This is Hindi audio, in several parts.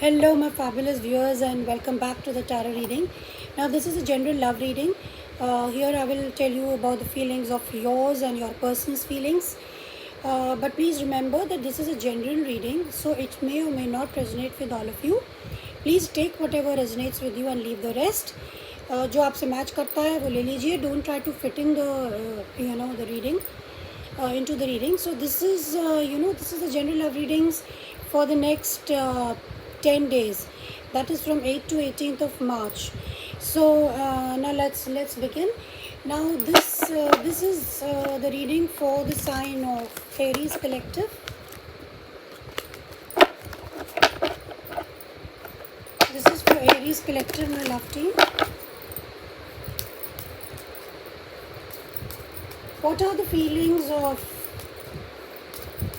Hello, my fabulous viewers, and welcome back to the tarot reading. Now, this is a general love reading. Here, I will tell you about the feelings of yours and your person's feelings. But please remember that this is a general reading, so it may or may not resonate with all of you. Please take whatever resonates with you and leave the rest. जो आपसे मैच करता है वो ले लीजिए. Don't try to fit in the reading into the reading. So this is this is the general love readings for the next 10 days. That is from 8th to 18th of March. So now let's begin. Now this is the reading for the sign of Aries Collective. This is for Aries Collective, my love team. What are the feelings of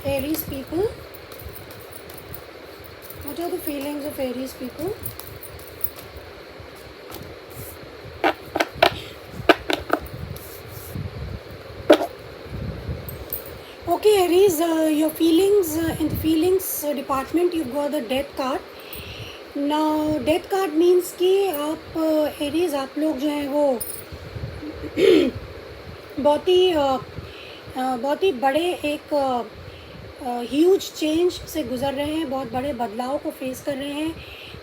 Aries people? What are the feelings of Aries people? Okay, Aries, your feelings in the feelings department, you've got the Death card. Now, Death card means कि आप Aries, आप लोग जो हैं वो बहुत ही बड़े एक ह्यूज चेंज से गुज़र रहे हैं, बहुत बड़े बदलाव को फेस कर रहे हैं.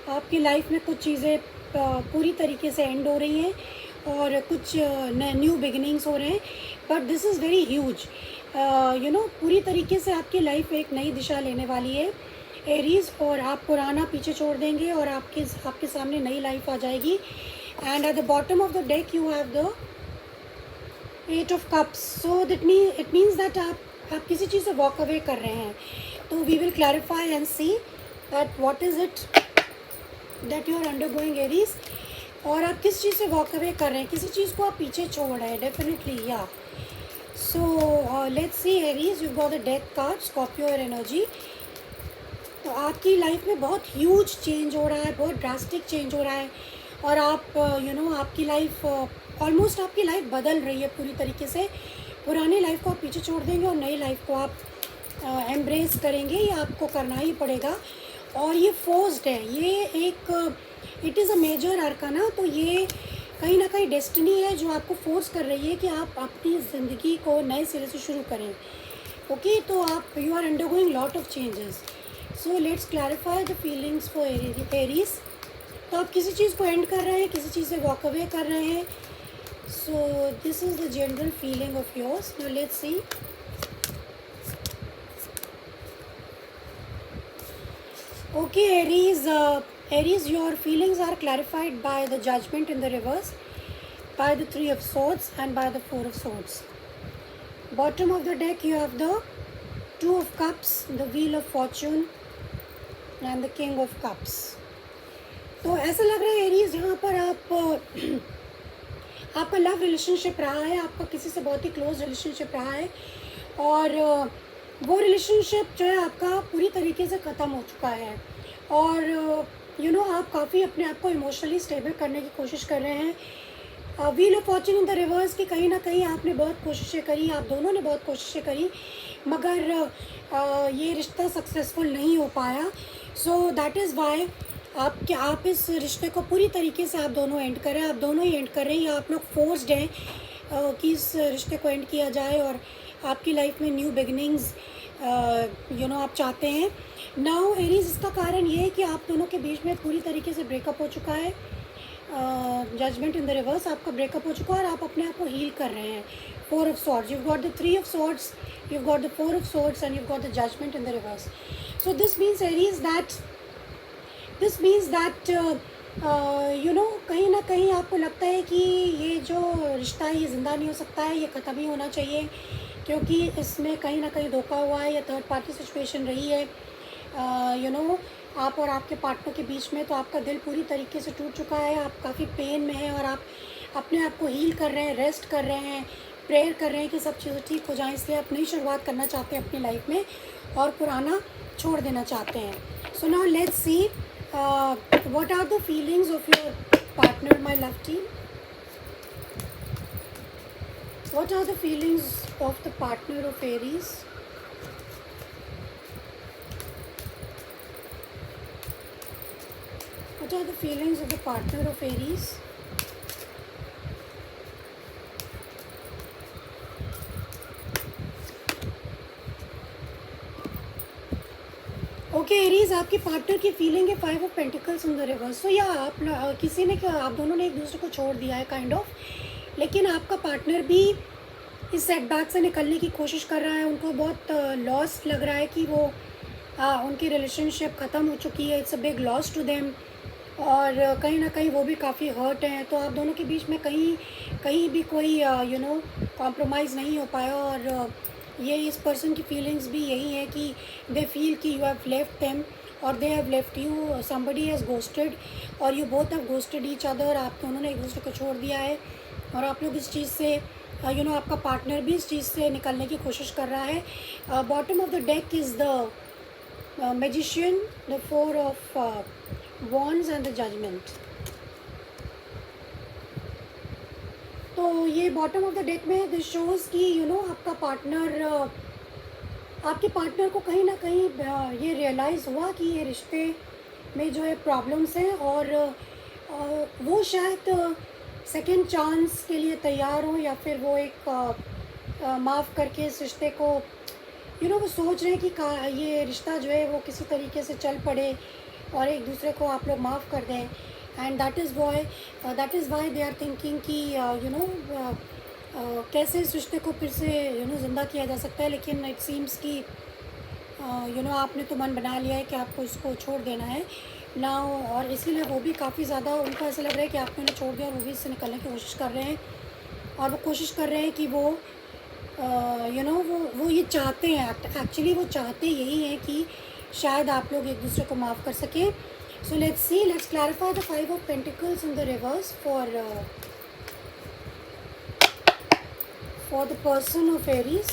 आपकी लाइफ में कुछ चीज़ें पूरी तरीके से एंड हो रही हैं और कुछ न्यू बिगिनिंग्स हो रहे हैं. But this is very huge. पूरी तरीके से आपकी लाइफ एक नई दिशा लेने वाली है एरीज, और आप पुराना पीछे छोड़ देंगे और आपके सामने नई लाइफ आ जाएगी. And eight the bottom of the deck you have the 8 of Cups. So it means that आप किसी चीज़ से वॉक अवे कर रहे हैं. तो we will clarify and see that what is it that you are undergoing Aries, और आप किस चीज़ से वॉक अवे कर रहे हैं, किसी चीज़ को आप पीछे छोड़ रहे हैं. डेफिनेटली या. So let's see Aries, you got the death card, Scorpio energy. तो आपकी लाइफ में बहुत ह्यूज चेंज हो रहा है, बहुत ड्रास्टिक चेंज हो रहा है, और आप आपकी लाइफ ऑलमोस्ट आपकी लाइफ बदल रही है पूरी तरीके से. पुरानी लाइफ को आप पीछे छोड़ देंगे और नई लाइफ को आप एम्ब्रेस करेंगे. ये आपको करना ही पड़ेगा, और ये फोर्स्ड है. ये एक it is a major arcana. तो ये कहीं ना कहीं डेस्टिनी है जो आपको फोर्स कर रही है कि आप अपनी ज़िंदगी को नए सिरे से शुरू करें. ओके, तो आप you are undergoing lot of changes. So let's clarify the feelings for Aries. तो आप किसी चीज़ को एंड कर रहे हैं, किसी चीज़ से वॉक अवे कर रहे हैं. So this is the general feeling of yours. Now let's see. Okay, Aries. Aries, your feelings are clarified by the Judgment in the reverse, by the 3 of Swords, and by the 4 of Swords. Bottom of the deck you have the 2 of Cups, the Wheel of Fortune, and the King of Cups. तो ऐसा लग रहा है Aries, यहाँ पर आपका लव रिलेशनशिप रहा है, आपका किसी से बहुत ही क्लोज रिलेशनशिप रहा है, और वो रिलेशनशिप जो है आपका पूरी तरीके से ख़त्म हो चुका है. और आप काफ़ी अपने आप को इमोशनली स्टेबल करने की कोशिश कर रहे हैं. Wheel of Fortune in the reverse की कहीं ना कहीं आपने बहुत कोशिशें करी, आप दोनों ने बहुत कोशिशें करी, मगर ये रिश्ता सक्सेसफुल नहीं हो पाया. सो दैट इज़ वाई आप इस रिश्ते को पूरी तरीके से आप दोनों एंड करें. आप दोनों ही एंड कर रहे हैं, या आप लोग फोर्स्ड हैं कि इस रिश्ते को एंड किया जाए और आपकी लाइफ में न्यू बिगनिंग्स आप चाहते हैं. नाउ एरीज, इसका कारण ये है कि आप दोनों के बीच में पूरी तरीके से ब्रेकअप हो चुका है. जजमेंट इन द रिवर्स, आपका ब्रेकअप हो चुका है और आप अपने आप को हील कर रहे हैं. 4 of Swords, you've got the 3 of Swords, you've got the 4 of Swords, and you've got the Judgment in the reverse. So this means Aries that कहीं ना कहीं आपको लगता है कि ये जो रिश्ता है ये ज़िंदा नहीं हो सकता है, ये ख़त्म ही होना चाहिए, क्योंकि इसमें कहीं ना कहीं धोखा हुआ है या थर्ड पार्टी सिचुएशन रही है आप और आपके पार्टनर के बीच में. तो आपका दिल पूरी तरीके से टूट चुका है, आप काफ़ी पेन में हैं, और आप अपने आप को हील कर रहे हैं, रेस्ट कर रहे हैं, प्रेयर कर रहे हैं कि सब चीज़ें ठीक हो जाएं. इसलिए आप नई शुरुआत करना चाहते हैं अपनी लाइफ में और पुराना छोड़ देना चाहते हैं. So now let's C what are the feelings of your partner, my love team? What are the feelings of the partner of Aries? What are the feelings of the partner of Aries? Okay Aries, आपके पार्टनर की फीलिंग है 5 of pentacles in the reverse. So या आप किसी ने क्या, आप दोनों ने एक दूसरे को छोड़ दिया है काइंड ऑफ, लेकिन आपका पार्टनर भी इस सेटबैक से निकलने की कोशिश कर रहा है. उनको बहुत लॉस लग रहा है कि वो उनकी रिलेशनशिप ख़त्म हो चुकी है. It's a big loss to them. और कहीं ना कहीं वो भी काफ़ी हर्ट हैं. तो आप दोनों के बीच में कहीं भी कोई कॉम्प्रोमाइज़ नहीं हो पाया. और ये इस पर्सन की फीलिंग्स भी यही है कि दे फील कि यू हैव लेफ्ट देम और they have left you. Somebody has ghosted और you both have ghosted each other. आप दोनों ने एक दूसरे को छोड़ दिया है और आप लोग इस चीज़ से आपका पार्टनर भी इस चीज़ से निकलने की कोशिश कर रहा है. Bottom of the deck is the magician, the 4 of wands and the judgement. तो ये बॉटम ऑफ द डेक में दिस शोज़ कि आपका पार्टनर, आपके पार्टनर को कहीं ना कहीं ये रियलाइज़ हुआ कि ये रिश्ते में जो है प्रॉब्लम्स हैं. और वो शायद सेकंड चांस के लिए तैयार हो, या फिर वो एक माफ़ करके इस रिश्ते को वो सोच रहे हैं कि ये रिश्ता जो है वो किसी तरीके से चल पड़े और एक दूसरे को आप लोग माफ़ कर दें. And that is why they are thinking कि कैसे इस रिश्ते को फिर से ज़िंदा किया जा सकता है. लेकिन इट सीम्स कि आपने तो मन बना लिया है कि आपको इसको छोड़ देना है ना. और इसीलिए वो भी काफ़ी ज़्यादा, उनको ऐसा लग रहा है कि आपने उन्हें छोड़ दिया और वो भी इससे निकलने की कोशिश कर रहे हैं. और वो कोशिश कर रहे हैं कि वो वो ये चाहते हैं, एक्चुअली वो चाहते यही हैं कि शायद आप लोग एक दूसरे को माफ़ कर सकें. सो let's clarify the 5 of pentacles in the reverse for the person of Aries.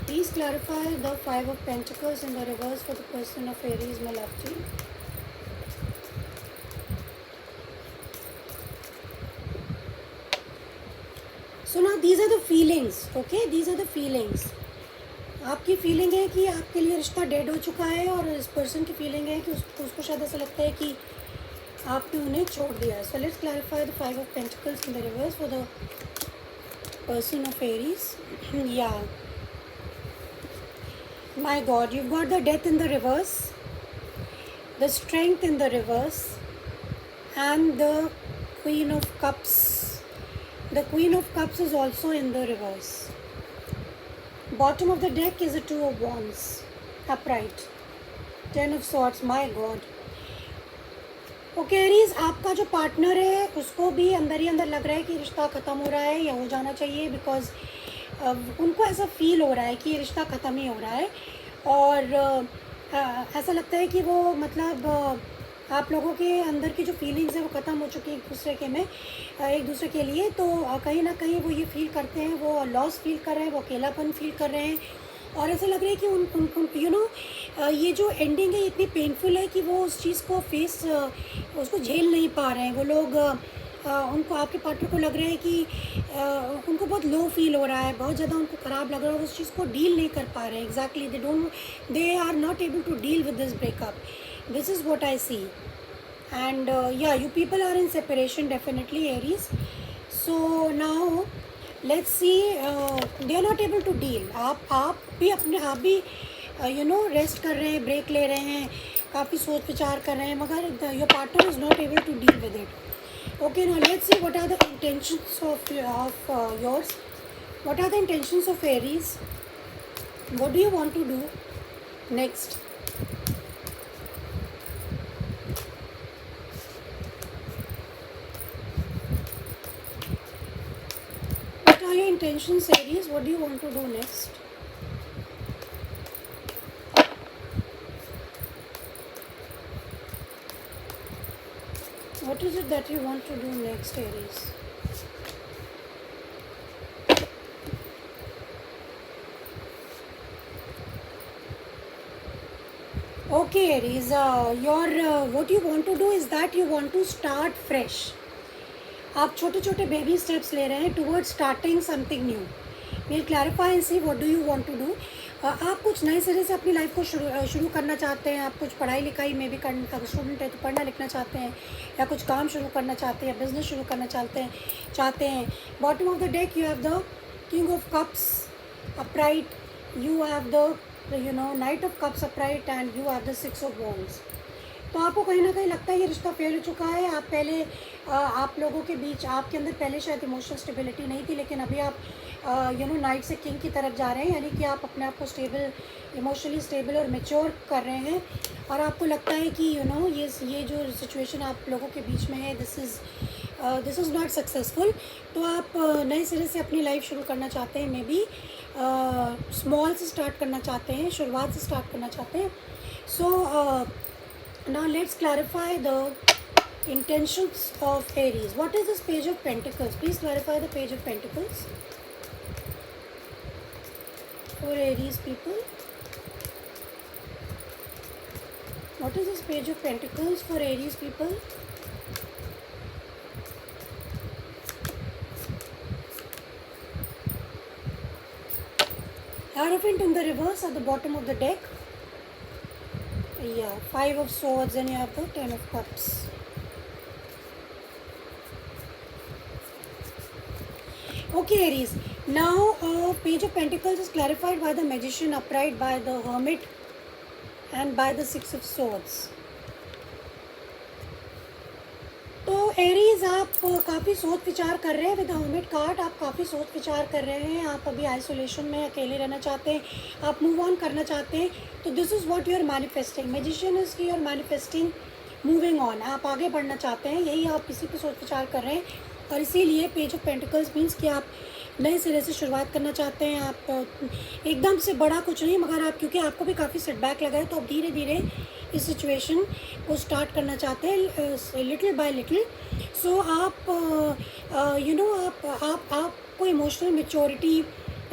Please clarify the 5 of Pentacles in the reverse for the person of Aries, my love team. So now these are the feelings, okay? These are the feelings. आपकी फीलिंग है कि आपके लिए रिश्ता डेड हो चुका है और इस पर्सन की फीलिंग है कि उसको शायद ऐसा लगता है कि आपने उन्हें छोड़ दिया है. So let's clarify the 5 of pentacles in the reverse for the person of Aries. या my god, you got the death in the reverse, the strength in the reverse and the queen of cups. The queen of cups is also in the reverse. Bottom of the deck is a 2 of wands, upright, 10 of swords. My God. Okay Aries, आपका जो पार्टनर है उसको भी अंदर ही अंदर लग रहा है कि रिश्ता ख़त्म हो रहा है या हो जाना चाहिए. बिकॉज उनको ऐसा फील हो रहा है कि ये रिश्ता ख़त्म ही हो रहा है. और ऐसा लगता है कि वो मतलब आप लोगों के अंदर की जो फीलिंग्स है वो ख़त्म हो चुकी है एक दूसरे के लिए. तो कहीं ना कहीं वो ये फील करते हैं, वो लॉस फील कर रहे हैं, वो अकेलापन फील कर रहे हैं. और ऐसा लग रहा है कि उन ये जो एंडिंग है इतनी पेनफुल है कि वो उस चीज़ को उसको झेल नहीं पा रहे हैं. वो लोग उनको, आपके पार्टनर को लग रहा है कि उनको बहुत लो फील हो रहा है, बहुत ज़्यादा उनको ख़राब लग रहा है और उस चीज़ को डील नहीं कर पा रहे हैं. Exactly, they are not able to deal with this breakup. This is what I see. And yeah, you people are in separation definitely, Aries. So now let's see, they are not able to deal. आप भी रेस्ट कर रहे हैं, ब्रेक ले रहे हैं, काफ़ी सोच विचार कर रहे हैं, मगर your partner is not able to deal with it. Okay, now let's see what are the intentions of yours. What are the intentions of Aries? What do you want to do next? What are your intentions, Aries? What do you want to do next? What is it that you want to do next, Aries? Okay, Aries, what you want to do is that you want to start fresh. आप छोटे छोटे बेबी स्टेप्स ले रहे हैं towards starting something new. We'll clarify and see what do you want to do. आप कुछ नए सिरे से अपनी लाइफ को शुरू करना चाहते हैं, आप कुछ पढ़ाई लिखाई में भी अगर स्टूडेंट है तो पढ़ना लिखना चाहते हैं, या कुछ काम शुरू करना चाहते हैं, बिजनेस शुरू करना चाहते हैं। Bottom of the deck you have the king of cups upright, you have the night of cups upright, and you have the six of wands. तो आपको कहीं ना कहीं लगता है ये रिश्ता फेल हो चुका है। आप पहले आप लोगों के बीच, आपके अंदर पहले शायद इमोशनल स्टेबिलिटी नहीं थी, लेकिन अभी आप नाइट से किंग की तरफ जा रहे हैं, यानी कि आप अपने आप को स्टेबल, इमोशनली स्टेबल और मेच्योर कर रहे हैं। और आपको लगता है कि ये जो सिचुएशन आप लोगों के बीच में है, दिस इज़ नॉट सक्सेसफुल। तो आप नए सिरे से अपनी लाइफ शुरू करना चाहते हैं, मे बी स्मॉल से स्टार्ट करना चाहते हैं, शुरुआत से स्टार्ट करना चाहते हैं। सो now let's clarify the intentions of Aries. What is this page of pentacles? Please clarify the page of pentacles for Aries people. What is this page of pentacles for Aries people? Hierophant in the reverse at the bottom of the deck. Yeah, 5 of swords, and you have the 10 of cups. Okay, Aries. Now, page of pentacles is clarified by the magician upright, by the hermit, and by the 6 of swords. तो एरीज आप काफ़ी सोच विचार कर रहे हैं विद हर्मिट कार्ड। आप काफ़ी सोच विचार कर रहे हैं, आप अभी आइसोलेशन में अकेले रहना चाहते हैं, आप मूव ऑन करना चाहते हैं। तो this is what you are manifesting. Magician is key you are manifesting moving on. आप आगे बढ़ना चाहते हैं, यही आप इसी पे सोच विचार कर रहे हैं। और इसीलिए पेज ऑफ पेंटिकल्स मीन्स कि आप नए सिरे से शुरुआत करना चाहते हैं। आप एकदम से बड़ा कुछ नहीं, मगर आप, क्योंकि आपको भी काफ़ी सेटबैक लगा है, तो आप धीरे धीरे इस सिचुएशन को स्टार्ट करना चाहते हैं, लिटिल बाय लिटिल। सो आप आपको इमोशनल मेच्योरिटी,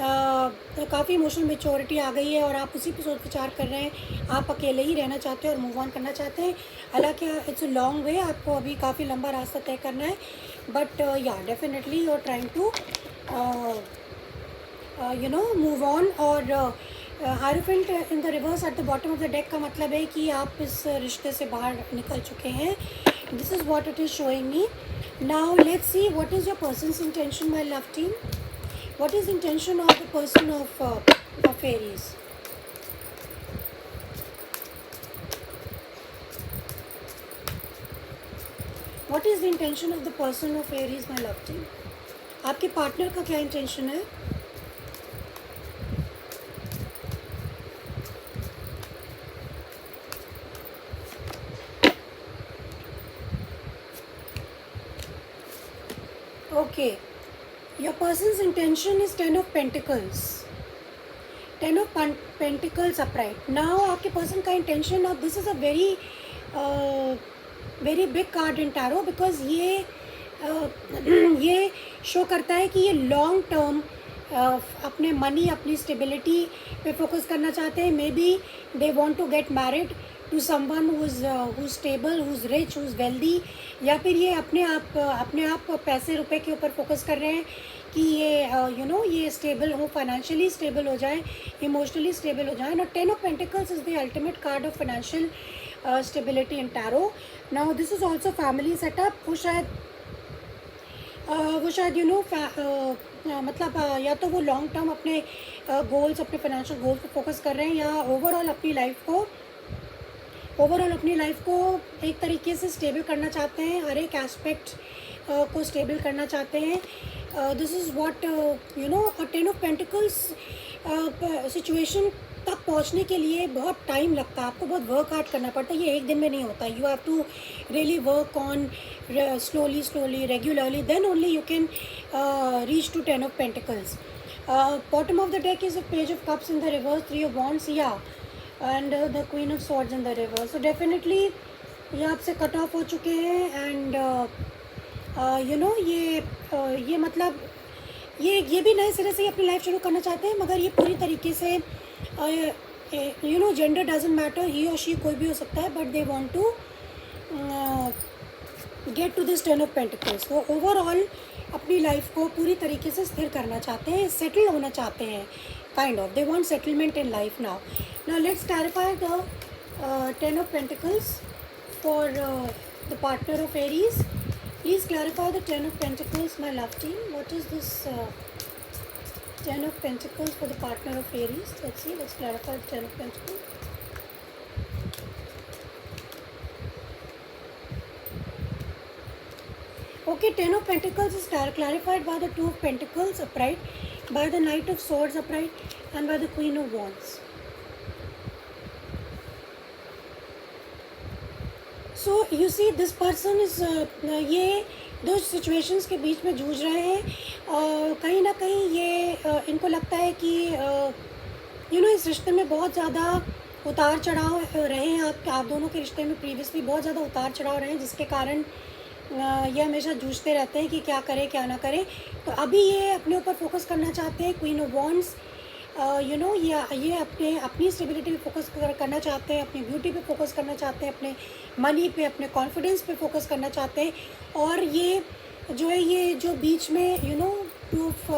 काफ़ी इमोशनल मेच्योरिटी आ गई है, और आप उसी पे सोच विचार कर रहे हैं। आप अकेले ही रहना चाहते हैं और मूव ऑन करना चाहते हैं। हालांकि इट्स अ लॉन्ग वे, आपको अभी काफ़ी लंबा रास्ता तय करना है, बट या definitely you are trying to move on. और hierophant in the reverse at the bottom of the deck का मतलब है कि आप इस रिश्ते से बाहर निकल चुके हैं। This is what it is showing me. Now let's see what is your persons intention, my love team. What is intention of the person of Aries? What is the intention of the person of Aries, my love team? आपके पार्टनर का क्या इंटेंशन है? Okay. Your person's intention is 10 of Pentacles. 10 of Pentacles upright. Now आपके person का intention, now this is a very big card in tarot, because ये शो करता है कि ये लॉन्ग टर्म अपने मनी, अपनी स्टेबिलिटी पे फोकस करना चाहते हैं। Maybe they want to get married to someone who is stable, who is rich, who is wealthy, या फिर ये अपने आप पैसे रुपए के ऊपर फोकस कर रहे हैं कि ये ये स्टेबल हो, फाइनेंशियली स्टेबल हो जाए, इमोशनली स्टेबल हो जाए। और 10 of pentacles is the ultimate card of financial stability in tarot. Now this is also family setup. वो शायद मतलब या तो वो लॉन्ग टर्म अपने गोल्स, अपने फाइनेंशियल गोल्स पे फोकस कर रहे हैं, या ओवरऑल अपनी लाइफ को एक तरीके से स्टेबल करना चाहते हैं, हर एक एस्पेक्ट को स्टेबल करना चाहते हैं। This is what 10 of pentacles situation तक पहुंचने के लिए बहुत टाइम लगता है, आपको बहुत वर्क हार्ड करना पड़ता है, ये एक दिन में नहीं होता। You have to really work on slowly, regularly, then only you can reach to 10 of Pentacles. Bottom of the deck is a Page of Cups in the reverse, 3 of Wands, yeah, and the Queen of Swords in the reverse. So definitely ये आपसे कट ऑफ हो चुके हैं, एंड ये मतलब ये भी नए सिरे से अपनी लाइफ शुरू करना चाहते हैं, मगर ये पूरी तरीके से जेंडर डजंट मैटर, ही और शी कोई भी हो सकता है, but they want to get to this 10 of pentacles. वो ओवरऑल अपनी लाइफ को पूरी तरीके से स्थिर करना चाहते हैं, सेटल होना चाहते हैं, kind of. They want settlement in life now. Now let's clarify the Ten of Pentacles for the partner of Aries. Please clarify the Ten of Pentacles, my love team. What is this Ten of Pentacles for the partner of Aries? Let's see. Let's clarify the Ten of Pentacles. Okay, Ten of Pentacles is clarified by the Two of Pentacles upright, by the Knight of Swords upright, and by the Queen of Wands. So you see, this person is ये दो सिचुएशंस के बीच में जूझ रहे हैं. कहीं ना कहीं ये इनको लगता है कि इस रिश्ते में बहुत ज़्यादा उतार चढ़ाव रहे हैं. आप दोनों के रिश्ते में प्रीवियसली बहुत ज़्यादा उतार चढ़ाव रहे हैं, जिसके कारण ये हमेशा जूझते रहते हैं कि क्या करें क्या ना करें. तो अभी ये अपने ऊपर फोकस करना चाहते हैं. क्वीन ऑफ वॉन्ड्स ये अपनी स्टेबिलिटी पे फोकस करना चाहते हैं, अपनी ब्यूटी पे फोकस करना चाहते हैं, अपने मनी पे, अपने कॉन्फिडेंस पे फोकस करना चाहते हैं. और ये जो है, ये जो बीच में टू ऑफ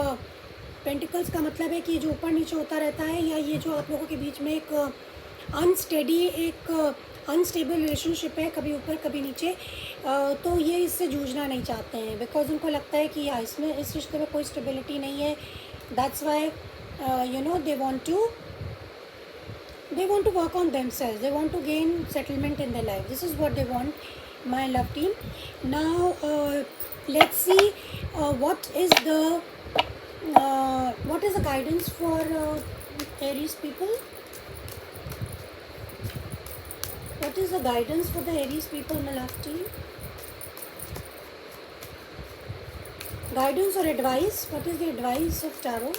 पेंटिकल्स का मतलब है कि जो ऊपर नीचे होता रहता है, या ये जो आप लोगों के बीच में एक अनस्टेबल रिलेशनशिप है, कभी ऊपर कभी नीचे. तो ये इससे जूझना नहीं चाहते हैं, बिकॉज उनको लगता है कि इसमें इस रिश्ते में कोई स्टेबिलिटी नहीं है. That's why they want to work on themselves. They want to gain settlement in their life. This is what they want, my love team. Now let's see what is the guidance for Aries people. What is the guidance for the Aries people, my love team? Guidance or advice? What is the advice of tarot?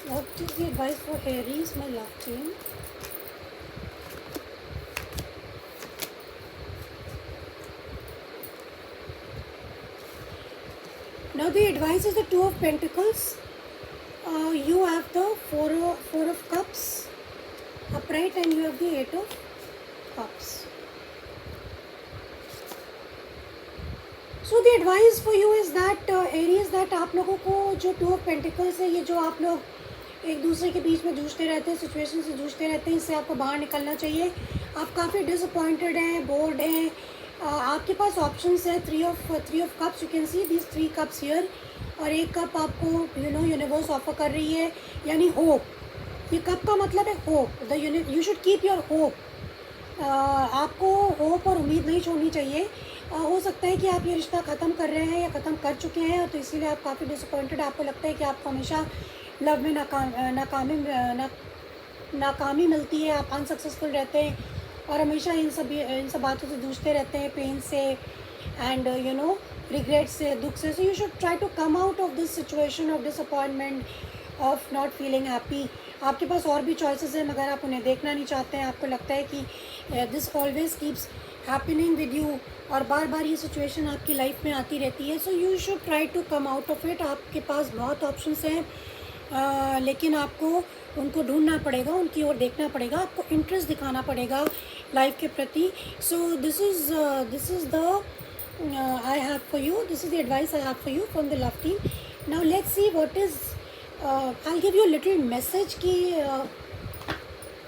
What is the advice for Aries, my love team? Now the advice is the Two of Pentacles. You have the Four of Cups upright, and you have the Eight of Cups. So the advice for you is that Aries, that आप लोगों को जो Two of Pentacles है, ये जो आप लोग एक दूसरे के बीच में जूझते रहते हैं, सिचुएशन से जूझते रहते हैं, इससे आपको बाहर निकलना चाहिए. आप काफ़ी डिसअपॉइंटेड हैं, बोर्ड हैं. आपके पास ऑप्शंस है. Three of cups, you can see this 3 cups here. और एक कप आपको यूनिवर्स ऑफर कर रही है, यानी होप. ये कप का मतलब है hope. You should keep your hope. आपको होप और उम्मीद नहीं छोड़नी चाहिए. हो सकता है कि आप ये रिश्ता ख़त्म कर रहे हैं या ख़त्म कर चुके हैं, तो इसीलिए आप काफ़ी डिसअपॉइंटेड. आपको लगता है कि आपको हमेशा लव में नाकामी मिलती है. आप अनसक्सेसफुल रहते हैं और हमेशा इन सब बातों से जूझते रहते हैं, पेन से एंड रिग्रेट से, दुख से. So you should try to come out of this situation of disappointment, of not feeling happy. आपके पास और भी चॉइसेस हैं, मगर आप उन्हें देखना नहीं चाहते हैं. आपको लगता है कि this always keeps happening with you, और बार बार ये सिचुएशन आपकी लाइफ में आती रहती है. So you should try to come out of it. आपके पास बहुत ऑप्शंस हैं, लेकिन आपको उनको ढूंढना पड़ेगा, उनकी ओर देखना पड़ेगा, आपको इंटरेस्ट दिखाना पड़ेगा लाइफ के प्रति. So this is the I have for you. This is the advice I have for you from the love team. Now let's see what is I give you little message कि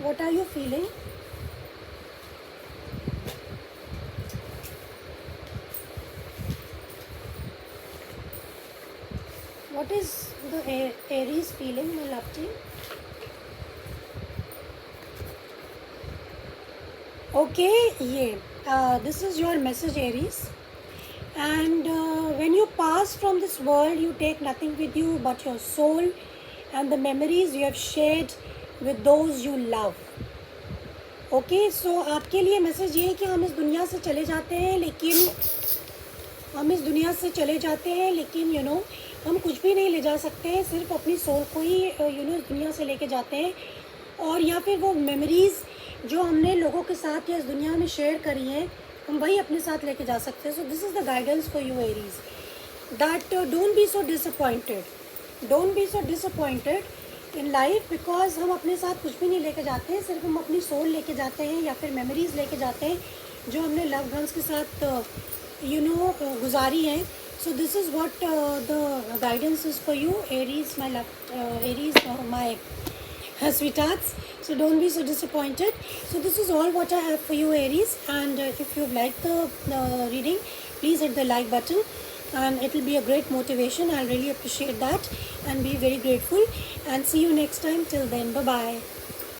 what are you feeling. What is the Aries feeling, my love team? Okay, this is your message, Aries. And when you pass from this world, you take nothing with you but your soul and the memories you have shared with those you love. Okay, so आपके लिए मैसेज ये है कि हम इस दुनिया से चले जाते हैं, लेकिन हम कुछ भी नहीं ले जा सकते हैं. सिर्फ अपनी सोल को ही इस दुनिया से लेके जाते हैं, और या फिर वो मेमोरीज़ जो हमने लोगों के साथ या इस दुनिया में शेयर करी हैं, हम वही अपने साथ लेके जा सकते हैं. सो this is the guidance for you Aries, that don't be so disappointed in life, because हम अपने साथ कुछ भी नहीं लेके जाते हैं. सिर्फ हम अपनी सोल लेके जाते हैं, या फिर मेमोरीज़ लेके जाते हैं जो हमने लव्ड वंस के साथ गुजारी हैं. So this is what the guidance is for you, Aries, my love, Aries, my sweethearts. So don't be so disappointed. So this is all what I have for you, Aries. And if you've liked the reading, please hit the like button, and it will be a great motivation. I'll really appreciate that and be very grateful. And see you next time. Till then, bye bye.